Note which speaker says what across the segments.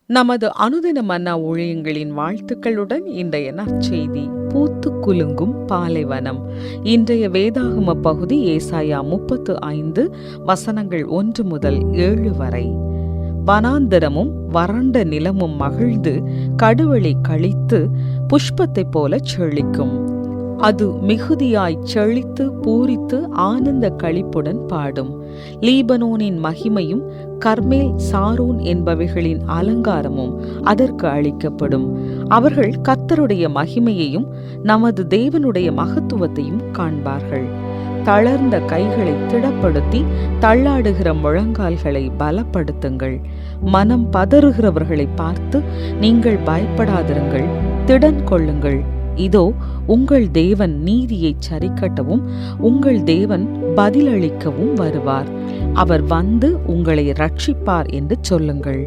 Speaker 1: நமது அனுதின மன்னா ஊழியங்களின் வாழ்த்துக்களுடன் இன்றைய நற்செய்தி பூத்து குலுங்கும் பாலைவனம். இன்றைய வேதாகம பகுதி ஏசாயா 35 வசனங்கள் 1 முதல் 7 வரை. வனாந்தரமும் வறண்ட நிலமும் மகிழ்ந்து கடுவெளி கழித்து புஷ்பத்தைப் போல செழிக்கும். அது மிகுதியாய் செழித்து பூரித்து ஆனந்த களிப்புடன் பாடும். லீபனோனின் மகிமையும் கர்மேல் சாரோன் என்பவைகளின் அலங்காரமும் அதற்கு அளிக்கப்படும். அவர்கள் கர்த்தருடைய மகிமையையும் நமது தேவனுடைய மகத்துவத்தையும் காண்பார்கள். தளர்ந்த கைகளை திடப்படுத்தி தள்ளாடுகிற முழங்கால்களை பலப்படுத்துங்கள். மனம் பதறுகிறவர்களை பார்த்து நீங்கள் பயப்படாதிருங்கள், திடன் கொள்ளுங்கள். இதோ உங்கள் தேவன் நீதியை சரிக்கட்டவும் உங்கள் தேவன் பதிலளிக்கவும் வருவார். அவர் வந்து உங்களை ரட்சிப்பார் என்று சொல்லுங்கள்.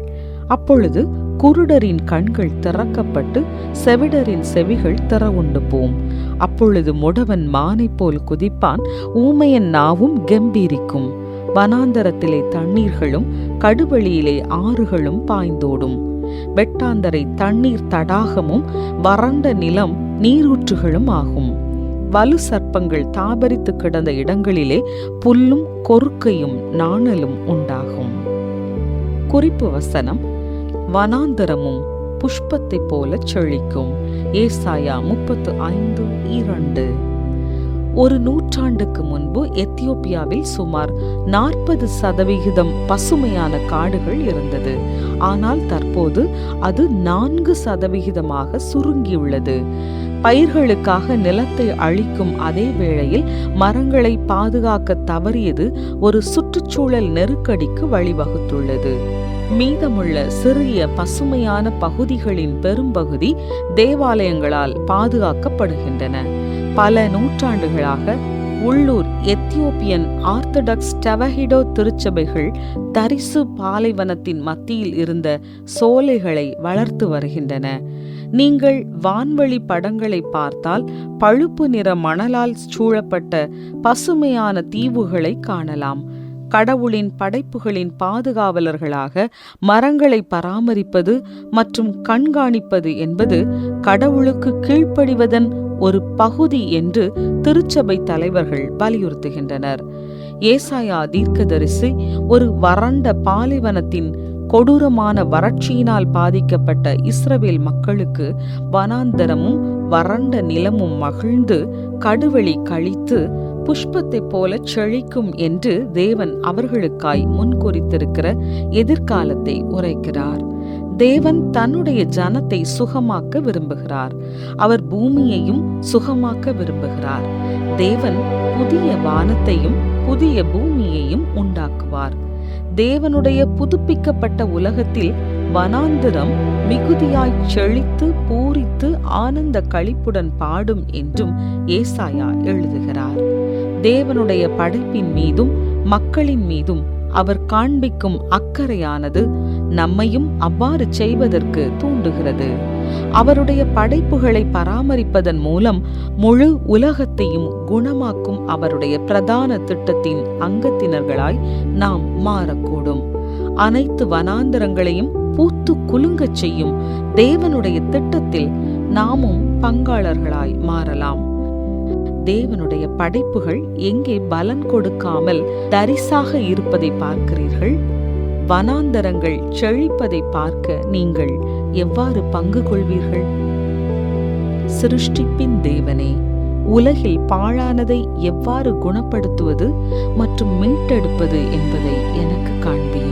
Speaker 1: அப்பொழுது குருடரின் கண்கள் திறக்கப்பட்டு செவிடரின் செவிகள் திறவுண்டு போம். அப்பொழுது முடவன் மானை போல் குதிப்பான், ஊமையன் நாவும் கம்பீரிக்கும். வனாந்தரத்திலே தண்ணீர்களும் கடுவெளியிலே ஆறுகளும் பாய்ந்தோடும். வெட்டாந்தரை தண்ணீர் தடாகமும் வறண்ட நிலம் நீரூற்றுகளும் ஆகும். வலு சர்ப்பங்கள் தாபரித்து கிடந்த இடங்களிலே புல்லும் கொறுக்கையும் நாணலும் உண்டாகும். குறிப்பு வசனம்: வனாந்தரமும் புஷ்பத்தைப் போல செழிக்கும். ஏசாயா 35:2. ஒரு நூற்றாண்டுக்கு முன்பு எத்தியோப்பியாவில் சுமார் 40% பசுமையான காடுகள் இருந்தது. ஆனால் தற்போது அது 4% சுருங்கியுள்ளது. பயிர்களுக்காக நிலத்தை அழிக்கும் அதே வேளையில் மரங்களை பாதுகாக்க தவறியது ஒரு சுற்றுச்சூழல் நெருக்கடிக்கு வழிவகுத்துள்ளது. மீதமுள்ள சிறிய பசுமையான பகுதிகளின் பெரும்பகுதி தேவாலயங்களால் பாதுகாக்கப்படுகின்றன. பல நூற்றாண்டுகளாக உள்ளூர் எத்தியோப்பியன் ஆர்த்தடாக்ஸ் டவஹிடோ திருச்சபைகள் தரிசு பாலைவனத்தின் மத்தியில் இருந்த சோலைகளை வளர்த்து வருகின்றன. நீங்கள் வான்வழி படங்களை பார்த்தால் பழுப்பு நிற மணலால் சூழப்பட்ட பசுமையான தீவுகளை காணலாம். கடவுளின் படைப்புகளின் பாதுகாவலர்களாக மரங்களை பராமரிப்பது மற்றும் கண்காணிப்பது என்பது கடவுளுக்கு கீழ்ப்படிவதன் ஒரு பகுதி என்று திருச்சபை தலைவர்கள் வலியுறுத்துகின்றனர். ஏசாயா தீர்க்கதரிசி ஒரு வறண்ட பாலைவனத்தின் கொடூரமான வறட்சியினால் பாதிக்கப்பட்ட இஸ்ரவேல் மக்களுக்கு வனாந்தரமும் வறண்ட நிலமும் மகிழ்ந்து கடுவெளி கழித்து புஷ்பத்தைப் போல செழிக்கும் என்று தேவன் அவர்களுக்காய் முன்குறித்திருக்கிற எதிர்காலத்தை உரைக்கிறார். தேவன் தன்னுடைய ஜனத்தை சுகமாக்க விரும்புகிறார். அவர் பூமியையும் சுகமாக்க விரும்புகிறார். தேவன் புதிய வானத்தையும் புதிய பூமியையும் உண்டாக்குவார். தேவனுடைய புதுப்பிக்கப்பட்ட உலகத்தில் வனாந்திரம் மிகுதியாய் செழித்து பூரித்து ஆனந்த களிப்புடன் பாடும் என்றும் ஏசாயா எழுதுகிறார். தேவனுடைய படைப்பின் மீதும் மக்களின் மீதும் அவர் காண்பிக்கும் அக்கறையானது நம்மையும் அவ்வாறு செய்வதற்கு தூண்டுகிறது. அவருடைய படைப்புகளை பராமரிப்பதன் மூலம் முழு உலகத்தையும் குணமாக்கும் அவருடைய பிரதான திட்டத்தின் அங்கத்தினர்களாய் நாம் மாறக்கூடும். அனைத்து வனாந்தரங்களையும் பூத்து குலுங்கச் செய்யும் தேவனுடைய திட்டத்தில் நாமும் பங்காளர்களாய் மாறலாம். தேவனுடைய படைப்புகள் எங்கே பலன் கொடுக்காமல் தரிசாக இருப்பதை பார்க்கிறீர்கள்? வனாந்தரங்கள் செழிப்பதை பார்க்க நீங்கள் எவ்வாறு பங்கு கொள்வீர்கள்? சிருஷ்டிப்பின் தேவனே, உலகில் பாழானதை எவ்வாறு குணப்படுத்துவது மற்றும் மீட்டெடுப்பது என்பதை எனக்கு காண்பீர்.